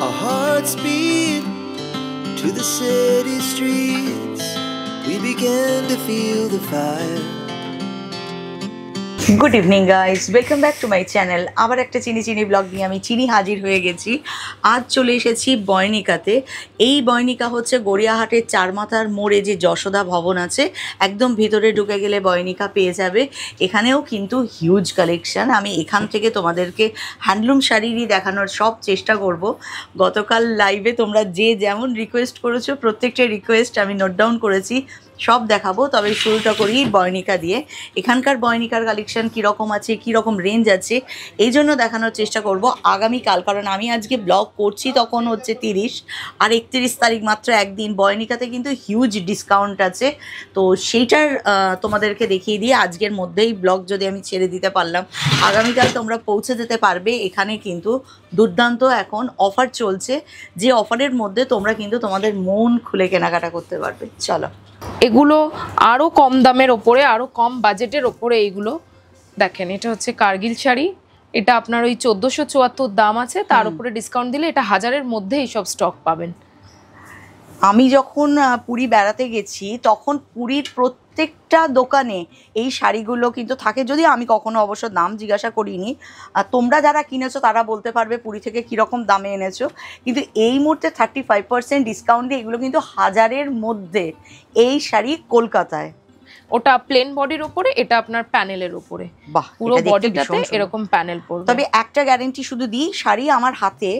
Our hearts beat to the city streets. We began to feel the fire. Good evening guys, welcome back to my channel. আবার একটা চিনি blog নিয়ে আমি চিনি হাজির হয়ে গেছি। আজ চলে এসেছি বয়নিকাতে। এই বয়নিকা হচ্ছে গড়িয়াহাটের চারমাথার মোড়ে যে যশোদা ভবন আছে, একদম ভিতরে ঢুকে গেলে বয়নিকা পেয়ে যাবে। এখানেও কিন্তু হিউজ কালেকশান। আমি এখান থেকে তোমাদেরকে হ্যান্ডলুম শাড়িরই দেখানোর সব চেষ্টা করব। গতকাল লাইভে তোমরা যে যেমন রিকোয়েস্ট করেছো, প্রত্যেকটা রিকোয়েস্ট আমি নোট ডাউন করেছি, সব দেখাবো। তবে শুরুটা করি বয়নিকা দিয়ে। এখানকার বয়নিকার কালেকশন কীরকম আছে, কীরকম রেঞ্জ আছে, এই জন্য দেখানোর চেষ্টা করব আগামীকাল। কারণ আমি আজকে ব্লগ করছি তখন হচ্ছে 30 আর 31 তারিখ, মাত্র একদিন। বয়নিকাতে কিন্তু হিউজ ডিসকাউন্ট আছে, তো সেইটার তোমাদেরকে দেখিয়ে দিয়ে আজকের মধ্যেই ব্লগ যদি আমি ছেড়ে দিতে পারলাম, আগামীকাল তোমরা পৌঁছে যেতে পারবে। এখানে কিন্তু দুর্দান্ত এখন অফার চলছে, যে অফারের মধ্যে তোমরা কিন্তু তোমাদের মন খুলে কেনাকাটা করতে পারবে। চলো, এগুলো আরও কম দামের ওপরে, আরও কম বাজেটের ওপরে এইগুলো দেখেন। এটা হচ্ছে কার্গিল শাড়ি, এটা আপনার ওই 1474 দাম আছে, তার উপরে ডিসকাউন্ট দিলে এটা 1000-এর মধ্যে এইসব স্টক পাবেন। আমি যখন পুরী বেড়াতে গেছি তখন পুরীর প্রত্যেকটা দোকানে এই শাড়িগুলো কিন্তু থাকে, যদি আমি কখনো অবশ্য দাম জিজ্ঞাসা করিনি। তোমরা যারা কিনেছো তারা বলতে পারবে পুরী থেকে কীরকম দামে এনেছো। কিন্তু এই মুহূর্তে 35% ডিসকাউন্ট দিয়ে এগুলো কিন্তু 1000-এর মধ্যে এই শাড়ি কলকাতায়। ওটা প্লেন বডির উপরে, এটা আপনার প্যানেলের উপরে। বাহ, পুরো বডিটাতে এরকম প্যানেল পড়বে। তবে একটা গ্যারান্টি শুধু দিই, শাড়ি আমার হাতে,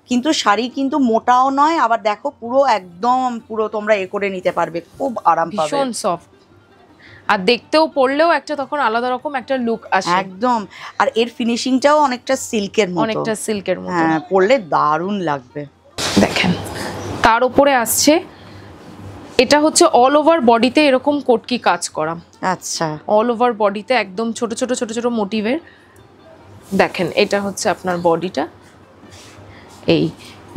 কিন্তু শাড়ি কিন্তু মোটাও নয়, আবার দেখো পুরো একদম পুরো তোমরা করে নিতে পারবে, খুব আরাম পাবে, ভীষণ সফট। আর দেখতেও পড়লেও একটা তখন আলাদা রকম একটা লুক আসে একদম। আর এর ফিনিশিংটাও অনেকটা সিল্কের মতো, অনেকটা সিল্কের মতো। হ্যাঁ, পরলে দারুণ লাগবে। দেখেন, তার উপরে আসছে, এটা হচ্ছে অল ওভার বডিতে এরকম কোটকি কাজ করা। আচ্ছা, অল ওভার বডিতে একদম ছোট ছোট মোটিভের। দেখেন, এটা হচ্ছে আপনার বডিটা।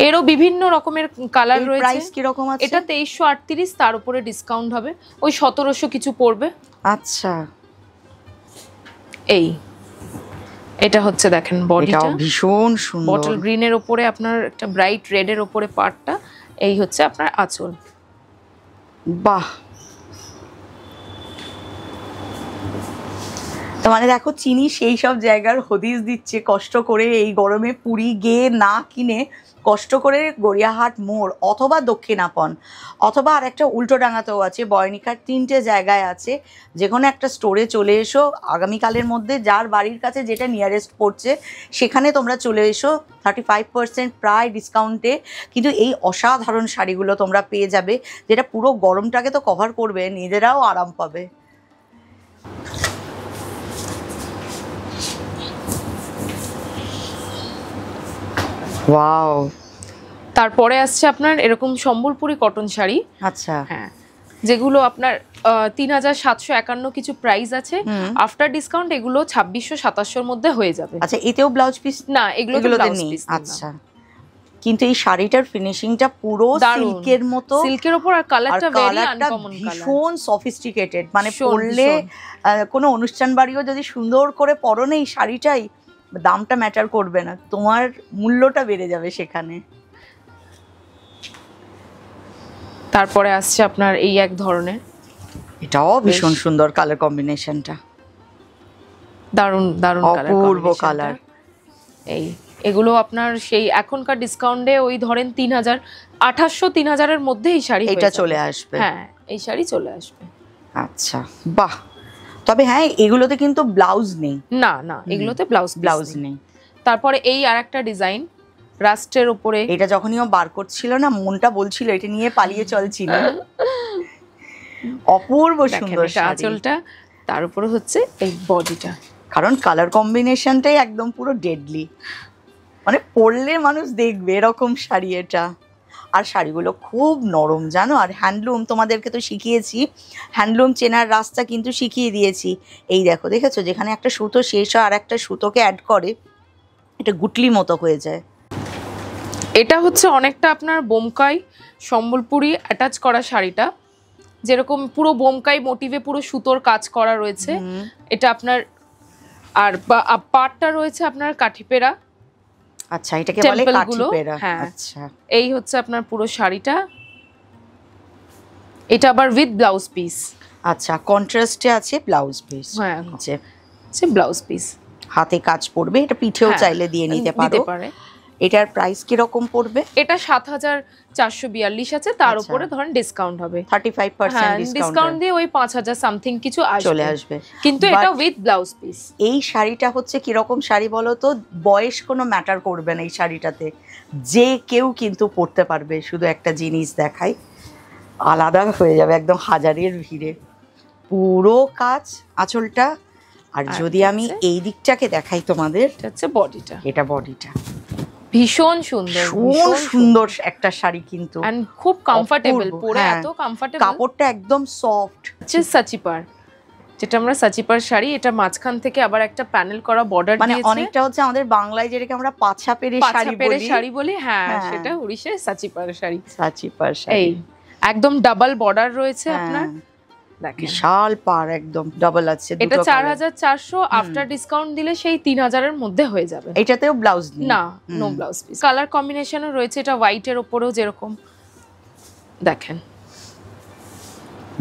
এরও বিভিন্ন রকমের কালার রয়েছে। প্রাইস কি রকম আছে? এটা 2338, তার উপরে ডিসকাউন্ট হবে ওই 1700 কিছু পড়বে। আচ্ছা, এটা হচ্ছে দেখেন বডিটা ভীষণ সুন্দর, বটল গ্রিনের উপরে আপনার একটা ব্রাইট রেডের উপরে পার্টটা। এই হচ্ছে আপনার আঁচল। বাহ, তো মানে দেখো, চিনি সেই সব জায়গার হদিস দিচ্ছে, কষ্ট করে এই গরমে পুরী গিয়ে না কিনে কষ্ট করে গড়িয়াহাট মোড় অথবা দক্ষিণাপন অথবা আর একটা উল্টোডাঙাতেও আছে, বয়নিকার 3টে জায়গায় আছে। যে কোনো একটা স্টোরে চলে এসো আগামীকালের মধ্যে, যার বাড়ির কাছে যেটা নিয়ারেস্ট পড়ছে সেখানে তোমরা চলে এসো। 35% প্রায় ডিসকাউন্টে কিন্তু এই অসাধারণ শাড়িগুলো তোমরা পেয়ে যাবে, যেটা পুরো গরমটাকে তো কভার করবে, নিজেরাও আরাম পাবে। ওয়াও, তারপরে আসছে আপনার এরকম সম্বলপুরি কটন শাড়ি। আচ্ছা, হ্যাঁ, যেগুলো আপনার 3751 কিছু প্রাইস আছে। আফটার ডিসকাউন্ট এগুলো 2600-2700-এর মধ্যে হয়ে যাবে। আচ্ছা, এতেও ব্লাউজ পিস না, এগুলোতে ব্লাউজ পিস নেই। আচ্ছা, কিন্তু এই শাড়িটার ফিনিশিংটা পুরো সিল্কের মতো, সিল্কের উপর, আর কালারটা ভেরি আনকমন কালার, ভীষণ সফিস্টিকেটেড। মানে পরলে কোনো অনুষ্ঠান বাড়িও যদি সুন্দর করে পরো না এই শাড়িটাই, দামটা ম্যাটার করবে না, তোমার মূল্যটা বেড়ে যাবে সেখানে। তারপরে আসছে আপনার এই এক ধরনের, এটাও ভীষণ সুন্দর কালার কম্বিনেশনটা, দারুণ দারুণ কালার, অপূর্ব কালার। এগুলো আপনার সেই এখনকার ডিসকাউন্টে ওই ধরেন 2800-3000-এর মধ্যে এই শাড়ি এটা চলে আসবে। হ্যাঁ, এই শাড়ি চলে আসবে। আচ্ছা, বাহ। তবে হ্যাঁ, এগুলোতে কিন্তু ব্লাউজ নেই। না, এগুলোতে ব্লাউজ নেই। তারপরে এই আরেকটা ডিজাইন রাস্টের উপরে, এটা যখনই ও বার করছিল না, মনটা বলছিল এটা নিয়ে পালিয়ে চলছিল। অপূর্ব সুন্দর আঁচলটা, তার উপরে হচ্ছে এই বডিটা। কারণ কালার কম্বিনেশনটাই একদম পুরো ডেডলি, মানে পরলে মানুষ দেখবে এরকম শাড়ি এটা। আর শাড়িগুলো খুব নরম জানো, আর হ্যান্ডলুম তোমাদেরকে তো শিখিয়েছি, হ্যান্ডলুম চেনার রাস্তা কিন্তু শিখিয়ে দিয়েছি। এই দেখো, দেখেছো, যেখানে একটা সুতো শেষ হয় আর একটা সুতোকে অ্যাড করে, এটা গুটলি মতো হয়ে যায়। এটা হচ্ছে অনেকটা আপনার বোমকাই সম্বলপুরি অ্যাটাচ করা শাড়িটা, যেরকম পুরো বোমকাই মোটিভে পুরো সুতোর কাজ করা রয়েছে এটা আপনার। আর পাটটা রয়েছে আপনার কাঠিপেরা, আচ্ছা, এটাকে বলে টেম্পল কাঠি গুলো। পেরা। হ্যাঁ, আচ্ছা, এই হচ্ছে আপনার পুরো শাড়িটা। এটা আবার উইথ ব্লাউজ পিস। আচ্ছা, কন্ট্রাস্টে আছে ব্লাউজ পিস। হ্যাঁ, নিচে সে ব্লাউজ পিস, হাতে কাজ পড়বে, এটা পিঠেও হ্যাঁ, চাইলে দিয়ে নিতে দিতে পারো। পারে। এটার প্রাইস কিরকম পড়বে? এটা 7442 আছে, তার আচ্ছা। উপরে ধরেন ডিসকাউন্ট হবে 35% ডিসকাউন্ট দিয়ে ওই 5000 সামথিং কিছু চলে আসবে। কিন্তু But এটা উইথ ব্লাউজ পিস। এই শাড়িটা হচ্ছে কিরকম শাড়ি বলো তো, বয়স কোনো ম্যাটার করবে না এই শাড়িটাতে, যে কেউ কিন্তু পরতে পারবে। শুধু একটা জিনিস দেখাই, আলাদা হয়ে যাবে একদম হাজারের ভিড়ে। পুরো কাজ আঁচলটা। আর যদি আমি এই দিকটাকে দেখাই তোমাদের, এটা হচ্ছে বডিটা, এটা বডিটা ভীষণ সুন্দর, ভীষণ সুন্দর একটা শাড়ি কিন্তু, এন্ড খুব কমফোর্টেবল, অপূর্ব, পরে হ্যাঁ। এত কমফোর্টেবল। কাপড়টা একদম সফট। হচ্ছে সাচিপার, যেটা আমরা সাচিপার শাড়ি, এটা মাঝখান থেকে আবার একটা প্যানেল করা বর্ডার মানে দিয়েছে। অনেকটা হচ্ছে আমাদের বাংলায় যেটাকে আমরা পাছা পেরে শাড়ি বলি, হ্যাঁ, হ্যাঁ। সেটা উড়িষ্যার সাচিপার শাড়ি। সাচিপার শাড়ি, এই একদম ডাবল বর্ডার রয়েছে আপনার, দেখেন বিশাল পার, একদম ডাবল আছে। এটা 4400, আফটার ডিসকাউন্ট দিলে সেই 3000 এর মধ্যে হয়ে যাবে। এটাতেও ব্লাউজ নেই? না, নো ব্লাউজ পিস। কালার কম্বিনেশনও রয়েছে, এটা হোয়াইটের উপরেও যেরকম দেখেন,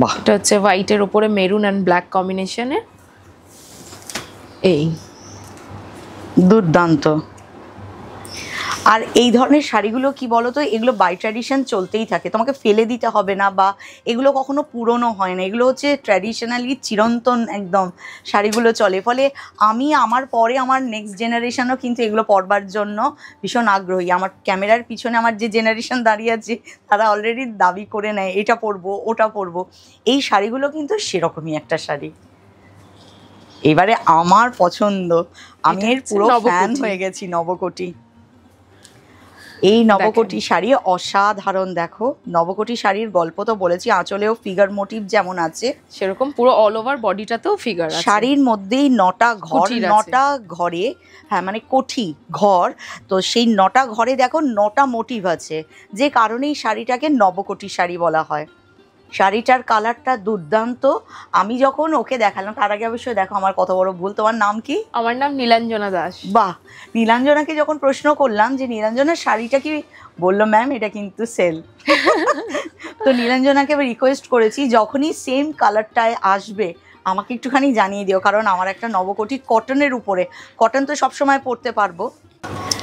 বাহ, এটা হচ্ছে হোয়াইটের উপরে মেরুন এন্ড ব্ল্যাক কম্বিনেশনে। এই দুর্দান্ত। আর এই ধরনের শাড়িগুলো কি বলতো, এগুলো বাই ট্র্যাডিশন চলতেই থাকে, তোমাকে ফেলে দিতে হবে না, বা এগুলো কখনো পুরনো হয় না। এগুলো হচ্ছে ট্র্যাডিশনালি চিরন্তন একদম শাড়িগুলো চলে। ফলে আমি আমার পরে আমার নেক্সট জেনারেশনও কিন্তু এগুলো পরবার জন্য ভীষণ আগ্রহী। আমার ক্যামেরার পিছনে আমার যে জেনারেশন দাঁড়িয়ে আছে, তারা অলরেডি দাবি করে নেয় এটা পরবো ওটা পরবো। এই শাড়িগুলো কিন্তু সেরকমই একটা শাড়ি। এবারে আমার পছন্দ, আমি এর পুরো ফ্যান হয়ে গেছি, নবকোটি। এই নবকোটি শাড়ি অসাধারণ। দেখো, নবকোটি শাড়ির গল্প তো বলেছি, আঁচলেও ফিগার মোটিভ যেমন আছে সেরকম পুরো অল ওভার বডিটাতেও ফিগার আছে। শাড়ির মধ্যেই 9টা ঘর, 9টা ঘরে, হ্যাঁ মানে কোঠি ঘর, তো সেই 9টা ঘরে দেখো 9টা মোটিভ আছে, যে কারণেই শাড়িটাকে নবকোটি শাড়ি বলা হয়। শাড়িটার কালারটা দুর্দান্ত। আমি যখন ওকে দেখালাম, তার আগে অবশ্যই দেখো আমার কত বড় ভুল। তোমার নাম কি? আমার নাম নীলাঞ্জনা দাস। বাহ, নীলাঞ্জনাকে যখন প্রশ্ন করলাম যে নীলাঞ্জনার শাড়িটা কি, বললো ম্যাম এটা কিন্তু সেল। তো নীলাঞ্জনাকে রিকোয়েস্ট করেছি যখনই সেম কালারটায় আসবে আমাকে একটুখানি জানিয়ে দিও, কারণ আমার একটা নবকোটি কটনের উপরে, কটন তো সবসময় পরতে পারবো,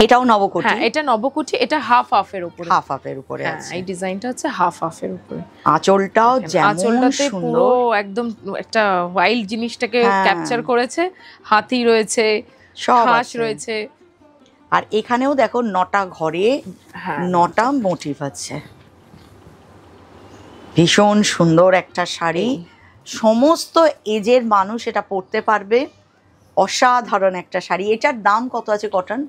এটাও নবকোটি। হ্যাঁ, এটা নবকোটি, এটা হাফ হাফের উপরে, হাফ হাফের উপরে আছে। এই ডিজাইনটা হচ্ছে হাফ হাফের উপরে। আঁচলটাও যেমন আঁচলটাতে পুরো সুন্দর, একদম একটা ওয়াইল্ড জিনিসটাকে হ্যাঁ। ক্যাপচার করেছে। হাতি রয়েছে, সব হাঁস আছে। রয়েছে, আর এখানেও দেখো 9টা ঘরে 9টা মোটিভ আছে। ভীষণ সুন্দর একটা শাড়ি, সমস্ত এজের মানুষ এটা পরতে পারবে। অসাধারণ একটা শাড়ি। এটার দাম কত আছে কটন?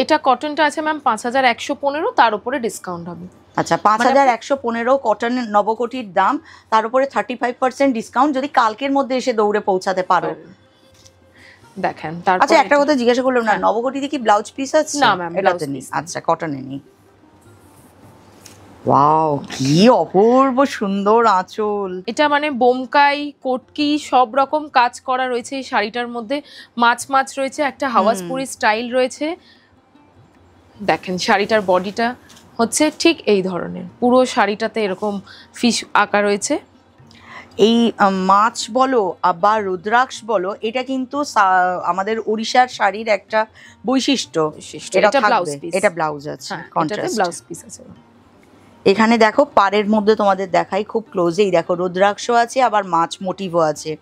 এটা কটনটা আছে ম্যাম 5115, তার উপরে ডিসকাউন্ট হবে। আচ্ছা, 5115 কটন নবকোটির দাম, তার উপরে 35% ডিসকাউন্ট, যদি কালকের মধ্যে এসে দৌড়ে পৌঁছাতে পারো। দেখেন, তারপর আচ্ছা একটা কথা জিজ্ঞাসা করলাম না, নবকোটিতে কি ব্লাউজ পিস আছে? না ম্যাম, এটাতে নেই। আচ্ছা, কটনে নেই। ওয়াও, কি অপূর্ব সুন্দর আঁচল। এটা মানে বোমকাই, কোটকি সব রকম কাজ করা রয়েছে এই শাড়িটার মধ্যে। মাছ মাছ রয়েছে, একটা হাওয়াজপুরি স্টাইল রয়েছে। দেখেন শাড়িটার বডিটা হচ্ছে ঠিক এই ধরনের, পুরো শাড়িটাতে এরকম ফিশ আঁকা রয়েছে। এই মাছ বলো বা রুদ্রাক্ষ বলো, এটা কিন্তু আমাদের ওড়িশার শাড়ির একটা বৈশিষ্ট্য। এটা ব্লাউজ পিস, এটা ব্লাউজ আছে, কন্ট্রাস্ট ব্লাউজ পিস আছে। এখানে দেখো পাড়ের মধ্যে তোমাদের দেখাই খুব ক্লোজেই, দেখো রুদ্রাক্ষ আছে, আবার মাছ মোটিভও আছে।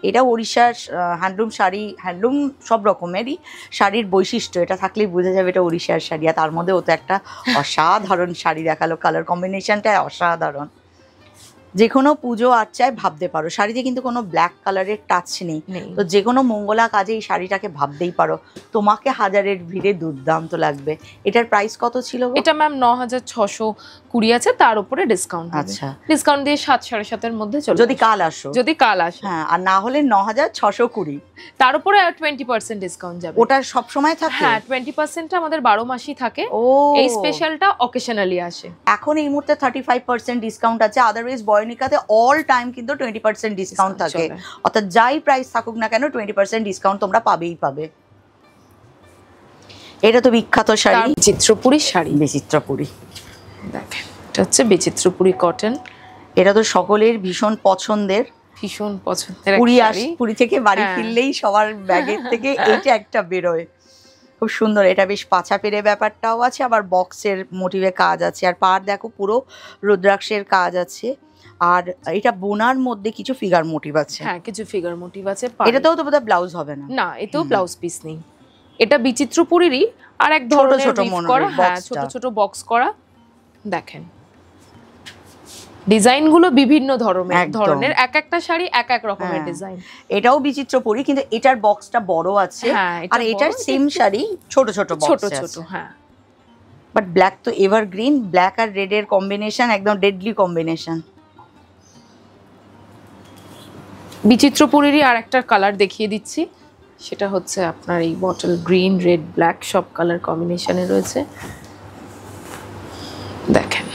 এটা ওড়িশার হ্যান্ডলুম শাড়ি, হ্যান্ডলুম সব রকমেরই শাড়ির বৈশিষ্ট্য। এটা থাকলেই বোঝা যাবে এটা ওড়িশার শাড়ি। আর তার মধ্যে ও তো একটা অসাধারণ শাড়ি দেখালো, কালার কম্বিনেশনটা অসাধারণ। যে কোনো পুজো আর্চায় ভাবতে পারো, শাড়িতে কিন্তু কোনো ব্ল্যাক কালারের টাচ নেই, তো যে কোনো মঙ্গলা কাজে এই শাড়িটাকে ভাবতেই পারো। তোমাকে হাজারের ভিড়ে দুর্দান্ত লাগবে। এটার প্রাইস কত ছিল? এটা ম্যাম 9620 আছে, তার উপরে ডিসকাউন্ট। আচ্ছা, ডিসকাউন্ট দিয়ে 7-7.5 মধ্যে চলে, যদি কাল আসো। যদি কাল আসো, হ্যাঁ, আর না হলে 9620, তার উপরে 20% ডিসকাউন্ট যাবে। ওটা সব সময় থাকে? হ্যাঁ, 20%টা আমাদের 12 মাসই থাকে। এই স্পেশালটা অকেশনালি আসে। এখন এই মুহূর্তে 35% ডিসকাউন্ট আছে, আদারওয়াইজ বয়নিকাতে অল টাইম কিন্তু 20% ডিসকাউন্ট থাকে। অর্থাৎ যাই প্রাইস থাকুক না কেন 20% ডিসকাউন্ট তোমরা পাবেই পাবে। এটা তো বিখ্যাত শাড়ি, চিত্রপুরী শাড়ি, বিচিত্রপুরী। দেখেন এটা হচ্ছে বিচিত্রপুরী কটন। এটা তো সকলের ভীষণ পছন্দের, ভীষণ পছন্দের পুরী থেকে বাড়ি ফিরলেই সবার ব্যাগের থেকে এইটা একটা বেরোয়। খুব সুন্দর, এটা বেশ পাছা পেরে ব্যাপারটাও আছে, আবার বক্সের মোটিভে কাজ আছে, আর পাড় দেখো পুরো রুদ্রাক্ষের কাজ আছে, আর এটা বোনার মধ্যে কিছু ফিগার মোটিভ আছে। হ্যাঁ, কিছু ফিগার মোটিভ আছে। এটাতেও তো বোধহয় ব্লাউজ হবে না? না, এতেও ব্লাউজ পিস নেই। এটা বিচিত্রপুরীরই আর এক ধরনের ছোট রিফ করা, হ্যাঁ ছোট ছোট বক্স করা। দেখেন ডিজাইন গুলো বিভিন্ন ধরনের, এক একটা শাড়ি এক এক রকমের ডিজাইন। এটাও বিচিত্রপুরী, কিন্তু এটার বক্সটা বড় আছে, আর এটার সেম শাড়ি ছোট ছোট বক্স আছে। হ্যাঁ, বাট ব্ল্যাক তো এভারগ্রিন, ব্ল্যাক আর রেড এর কম্বিনেশন একদম ডেডলি কম্বিনেশন। বিচিত্রপুরীরই আর একটা কালার দেখিয়ে দিচ্ছি, সেটা হচ্ছে আপনার এই বটল গ্রিন, রেড, ব্ল্যাক সব কালার কম্বিনেশনে রয়েছে। দেখেন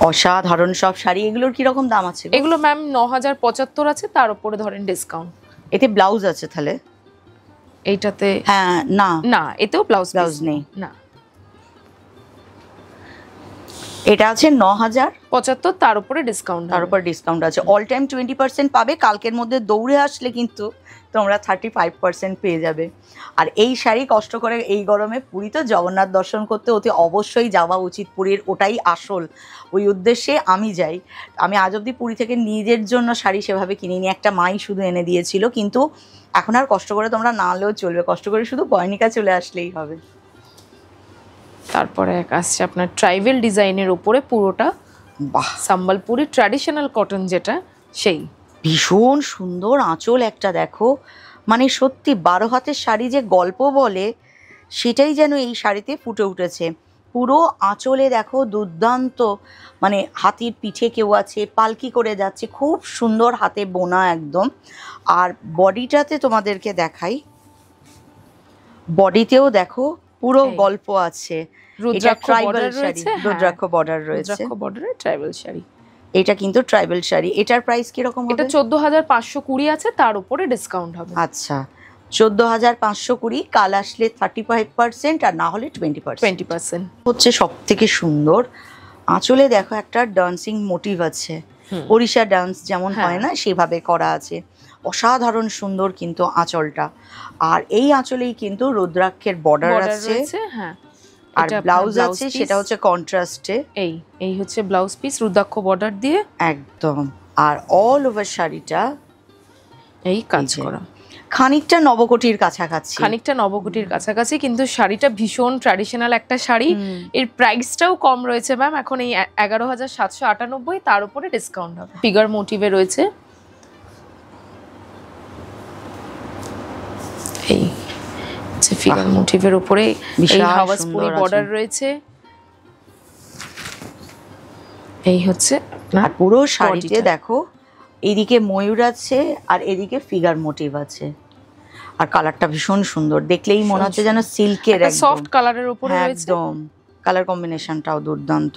অসাধারণ সব শাড়ি। এগুলোর কি রকম দাম আছে? এগুলো ম্যাম 9075 আছে, তার উপরে ধরেন ডিসকাউন্ট। এতে ব্লাউজ আছে তাহলে? এইটাতে হ্যাঁ, না না, এতেও ব্লাউজ নেই। না, এটা আছে 9075, তার উপরে ডিসকাউন্ট, তার উপর ডিসকাউন্ট আছে। অল টাইম 20% পাবে, কালকের মধ্যে দৌড়ে আসলে কিন্তু তোমরা 35% পেয়ে যাবে। আর এই শাড়ি কষ্ট করে এই গরমে পুরী তো জগন্নাথ দর্শন করতে অতি অবশ্যই যাওয়া উচিত, পুরীর ওটাই আসল, ওই উদ্দেশ্যে আমি যাই। আমি আজ অবধি পুরী থেকে নিজের জন্য শাড়ি সেভাবে কিনিনি, একটা মাই শুধু এনে দিয়েছিল, কিন্তু এখন আর কষ্ট করে তোমরা না হলেও চলবে, কষ্ট করে শুধু বয়নিকা চলে আসলেই হবে। তারপরে এক আসছে আপনার ট্রাইবেল ডিজাইনের উপরে পুরোটা, বাহ, সম্বলপুরি ট্র্যাডিশনাল কটন যেটা, সেই ভীষণ সুন্দর আঁচল একটা দেখো, মানে সত্যি 12 হাতের শাড়ি যে গল্প বলে সেটাই যেন এই শাড়িতে ফুটে উঠেছে। পুরো আঁচলে দেখো দুর্দান্ত, মানে হাতির পিঠে কেউ আছে, পালকি করে যাচ্ছে, খুব সুন্দর হাতে বোনা একদম। আর বডিটাতে তোমাদেরকে দেখাই, বডিতেও দেখো পুরো গল্প আছে। এটা ট্রাইবাল শাড়ি, রুদ্রাক্ষ বর্ডার রয়েছে, রুদ্রাক্ষ বর্ডারের ট্রাইবাল শাড়ি। এটা কিন্তু ট্রাইবাল শাড়ি। এটার প্রাইস কিরকম হবে? এটা 14520 আছে, তার উপরে ডিসকাউন্ট হবে। আচ্ছা, 14520, কাল আসলে 35%, আর না হলে 20% হচ্ছে সব থেকে সুন্দর। আঁচলে দেখো একটা ডান্সিং মোটিভ আছে, ওড়িশা ডান্স যেমন হয় না সেভাবে করা আছে, অসাধারণ সুন্দর কিন্তু আঁচলটা। আর এই আঁচলেই কিন্তু রুদ্রাক্ষের বর্ডার আছে, হ্যাঁ, আর ব্লাউজ আছে, সেটা হচ্ছে কন্ট্রাস্টে। এই হচ্ছে ব্লাউজ পিস রুদ্রাক্ষ বর্ডার দিয়ে একদম। আর অল ওভার শাড়িটা এই কাজ করা, খানিকটা নবকোটির কাছাকাছি, কিন্তু শাড়িটা ভীষণ ট্র্যাডিশনাল একটা শাড়ি। এর প্রাইসটাও কম রয়েছে ম্যাম, এখন এই 11798, তার উপরে ডিসকাউন্ট হবে। ফিগার মোটিভে রয়েছে, এই হচ্ছে ফিগার মোটিভের উপরে এই হাওয়াসপুরি বর্ডার রয়েছে। এই হচ্ছে আর পুরো শাড়িতে দেখো এদিকে ময়ূর আছে আর এদিকে ফিগার মোটিভ আছে, আর কালারটা ভীষণ সুন্দর, দেখলেই মনে হচ্ছে যেন সিল্কের একটা সফট কালারের উপরে রয়েছে, একদম কালার কম্বিনেশনটাও দুর্দান্ত।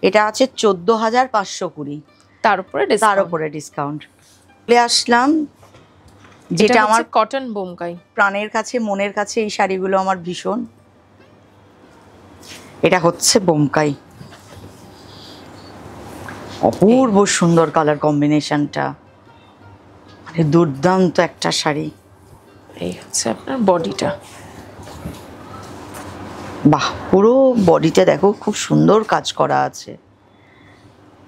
এটা আছে 14520, তার উপরে ডিসকাউন্ট। চলে আসলাম যেটা আমার কটন বোমকাই, প্রাণের কাছে মনের কাছে, এই শাড়িগুলো আমার ভীষণ। এটা হচ্ছে বোমকাই, অপূর্ব সুন্দর কালার কম্বিনেশনটা, মানে দুর্দান্ত একটা শাড়ি। এই হচ্ছে আপনার বডিটা, বাহ, পুরো বডিতে দেখো খুব সুন্দর কাজ করা আছে।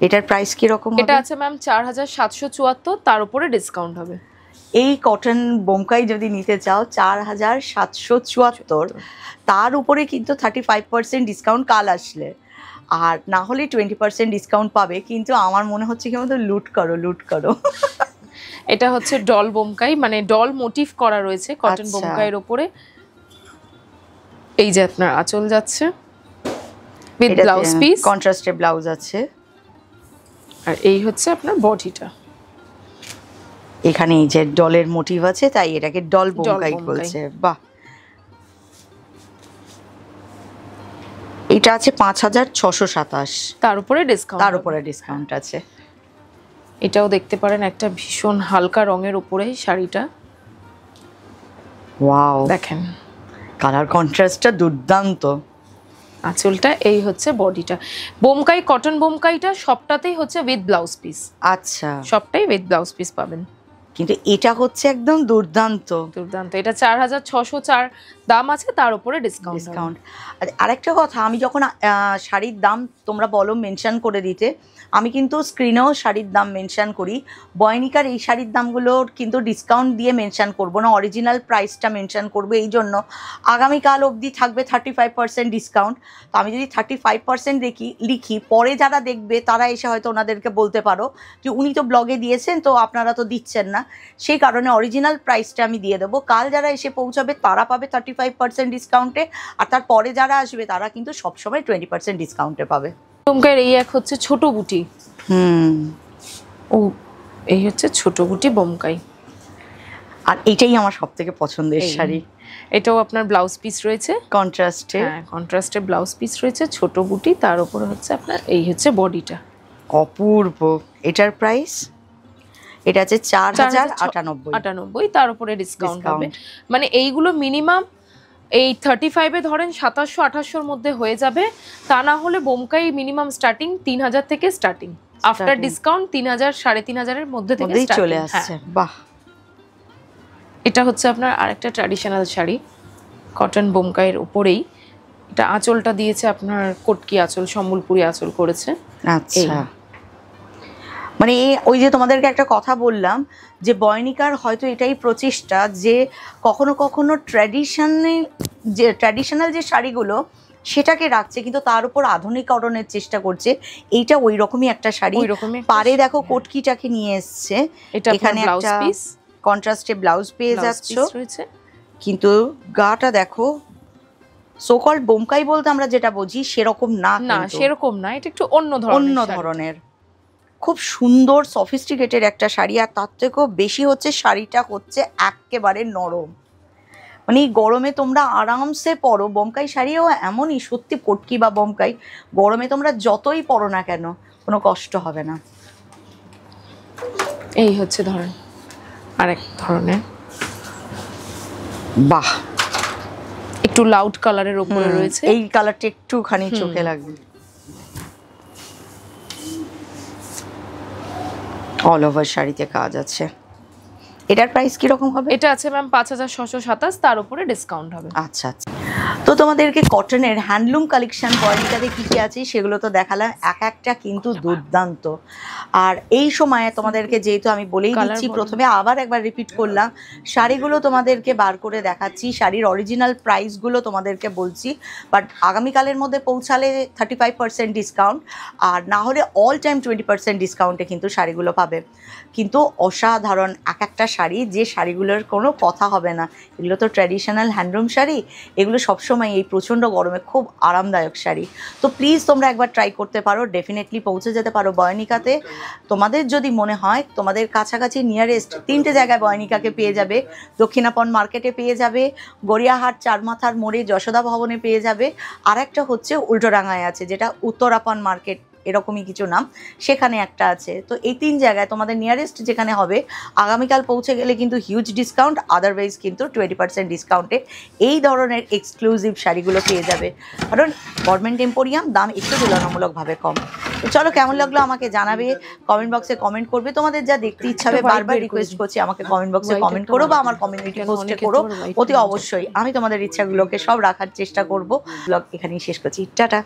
এটার প্রাইস কি রকম হবে? এটা আছে ম্যাম 4774, তার উপরে ডিসকাউন্ট হবে। এই কটন বোমকাই যদি নিতে চাও 4774, তার উপরে কিন্তু 35% ডিসকাউন্ট কাল আসলে, আর না হলে 20% ডিসকাউন্ট পাবে। কিন্তু আমার মনে হচ্ছে কি মতো লুট করো। এটা হচ্ছে ডল বোমকাই, মানে ডল মোটিভ করা রয়েছে কটন বোমকাইয়ের উপরে। এই যে আপনার আঁচল যাচ্ছে উইথ ব্লাউজ পিস, কন্ট্রাস্টে ব্লাউজ আছে, আর এই হচ্ছে আপনার বডিটা। এখানে এই যে ডলের মোটিভ আছে, তাই এটাকে ডল বোমকাই বলছে। বাহ, এটা আছে 5627, তার উপরে ডিসকাউন্ট আছে। এটাও দেখতে পারেন, একটা ভীষণ হালকা রঙের উপরে শাড়িটা। ওয়াও, দেখেন কালার কন্ট্রাস্টটা দুর্দান্ত। আঁচলটা, এই হচ্ছে বডিটা। বোমকাই, কটন বোমকাইটা সবটাতেই হচ্ছে উইথ ব্লাউজ পিস। আচ্ছা, সবটাই উইথ ব্লাউজ পিস পাবেন। কিন্তু এটা হচ্ছে একদম দুর্দান্ত। দুর্দান্ত। এটা 4604 দাম আছে, তার উপরে ডিসকাউন্ট। আরেকটা কথা, আমি যখন শাড়ির দাম তোমরা বলো মেনশন করে দিতে, আমি কিন্তু স্ক্রিনেও শাড়ির দাম মেনশন করি। বয়নিকার এই শাড়ির দামগুলোর কিন্তু ডিসকাউন্ট দিয়ে মেনশন করবো না, অরিজিনাল প্রাইসটা মেনশন করবো। এই জন্য আগামীকাল অবধি থাকবে 35% ডিসকাউন্ট। তো আমি যদি 35% লিখি, পরে যারা দেখবে তারা এসে হয়তো ওনাদেরকে বলতে পারো যে উনি তো ব্লগে দিয়েছেন, তো আপনারা তো দিচ্ছেন না। সেই কারণে অরিজিনাল প্রাইসটা আমি দিয়ে দেবো। কাল যারা এসে পৌঁছাবে তারা পাবে 35% ডিসকাউন্টে, আর তারপরে যারা আসবে তারা কিন্তু সবসময় 20% ডিসকাউন্টে পাবে। বোমকাইয়ের এই এক হচ্ছে ছোট বুটি। ও, এই হচ্ছে ছোট বুটি বোমকাই। আর এইটাই আমার সব থেকে পছন্দের শাড়ি। এটাও আপনার ব্লাউজ পিস রয়েছে কন্ট্রাস্টে। হ্যাঁ, কন্ট্রাস্টে ব্লাউজ পিস রয়েছে, ছোট বুটি, তার উপরে হচ্ছে আপনার এই হচ্ছে বডিটা। অপূর্ব। এটার প্রাইস, এটা আছে 4098, তার উপরে ডিসকাউন্ট হবে। মানে এইগুলো মিনিমাম এই 35-এ ধরেন 2700-2800-র মধ্যে হয়ে যাবে। তা না হলে বোমকাই মিনিমাম স্টার্টিং 3000 থেকে স্টার্টিং, আফটার ডিসকাউন্ট 3000 3500-এর মধ্যে থেকে চলে আসছে। বাহ, এটা হচ্ছে আপনার আরেকটা ট্র্যাডিশনাল শাড়ি, কটন বোমকাইয়ের উপরেই। এটা আঁচলটা দিয়েছে আপনার কটকি আঁচল, সম্বলপুরি আঁচল করেছে। আচ্ছা, মানে ওই যে তোমাদেরকে একটা কথা বললাম যে বয়নিকার হয়তো এটাই প্রচেষ্টা যে কখনো কখনো ট্র্যাডিশনাল যে শাড়িগুলো সেটাকে রাখছে, কিন্তু তার উপর আধুনিকরণের চেষ্টা করছে। এইটা ওই রকমই একটা শাড়ি। পারে দেখো কটকিটাকে নিয়ে এসছে, এখানে একটা কন্ট্রাস্টে ব্লাউজ পেয়ে যাচ্ছ, কিন্তু গাটা দেখো সোকল বোমকাই বলতে আমরা যেটা বুঝি সেরকম না, সেরকম না, এটা একটু অন্য ধরনের। খুব সুন্দর সফিস্টিকেটেড একটা শাড়ি। আর তার থেকেও বেশি হচ্ছে শাড়িটা হচ্ছে একেবারে নরম, মানে এই গরমে তোমরা আরামসে পরো। বোমকাই শাড়িও এমনই, সত্যি কটকি বা বোমকাই গরমে তোমরা যতই পরো না কেন কোনো কষ্ট হবে না। এই হচ্ছে ধরেন আরেক ধরনের। বাহ, একটু লাউড কালারের উপরে রয়েছে। এই কালারটা একটুখানি চোখে লাগবে। অল ওভার শাড়িতে কাজ আছে। এটার প্রাইস কিরকম হবে? এটা আছে ম্যাম 5627, তার উপরে ডিসকাউন্ট হবে। আচ্ছা আচ্ছা, তো তোমাদেরকে কটনের হ্যান্ডলুম কালেকশন বয়নিকাতে কী কী আছে সেগুলো তো দেখালাম, এক একটা কিন্তু দুর্দান্ত। আর এই সময়ে তোমাদেরকে যেহেতু আমি বলেই দিচ্ছি, প্রথমে আবার একবার রিপিট করলাম, শাড়িগুলো তোমাদেরকে বার করে দেখাচ্ছি, শাড়ির অরিজিনাল প্রাইসগুলো তোমাদেরকে বলছি। বাট আগামীকালের মধ্যে পৌঁছালে 35% ডিসকাউন্ট, আর না হলে অল টাইম 20% ডিসকাউন্টে কিন্তু শাড়িগুলো পাবে। কিন্তু অসাধারণ এক একটা শাড়ি, যে শাড়িগুলোর কোনো কথা হবে না। এগুলো তো ট্র্যাডিশনাল হ্যান্ডলুম শাড়ি, এগুলো সবসময় এই প্রচণ্ড গরমে খুব আরামদায়ক শাড়ি। তো প্লিজ তোমরা একবার ট্রাই করতে পারো, ডেফিনেটলি পৌঁছে যেতে পারো বয়নিকাতে। তোমাদের যদি মনে হয় তোমাদের কাছাকাছি নিয়ারেস্ট 3টে জায়গায় বয়নিকাকে পেয়ে যাবে। দক্ষিণাপন মার্কেটে পেয়ে যাবে, গড়িয়াহাট চারমাথার মোড়ে যশোদা ভবনে পেয়ে যাবে, আর একটা হচ্ছে উল্টোডাঙায় আছে যেটা উত্তরাপন মার্কেট, এরকমই কিছু নাম, সেখানে একটা আছে। তো এই 3 জায়গায় তোমাদের নিয়ারেস্ট যেখানে হবে, আগামীকাল পৌঁছে গেলে কিন্তু হিউজ ডিসকাউন্ট, আদারওয়াইজ কিন্তু 20% ডিসকাউন্টে এই ধরনের এক্সক্লুসিভ শাড়িগুলো পেয়ে যাবে। কারণ গভর্নমেন্ট এম্পোরিয়াম, দাম একটু তুলনামূলকভাবে কম। তো চলো, কেমন লাগলো আমাকে জানাবে, কমেন্ট বক্সে কমেন্ট করবে। তোমাদের যা দেখতে ইচ্ছা হবে, বারবার রিকোয়েস্ট করছি আমাকে কমেন্ট বক্সে কমেন্ট করো বা আমার কমিউনিটি পোস্টে করো, অতি অবশ্যই আমি তোমাদের ইচ্ছাগুলোকে সব রাখার চেষ্টা করব। ব্লগ এখানেই শেষ করছি, টাটা।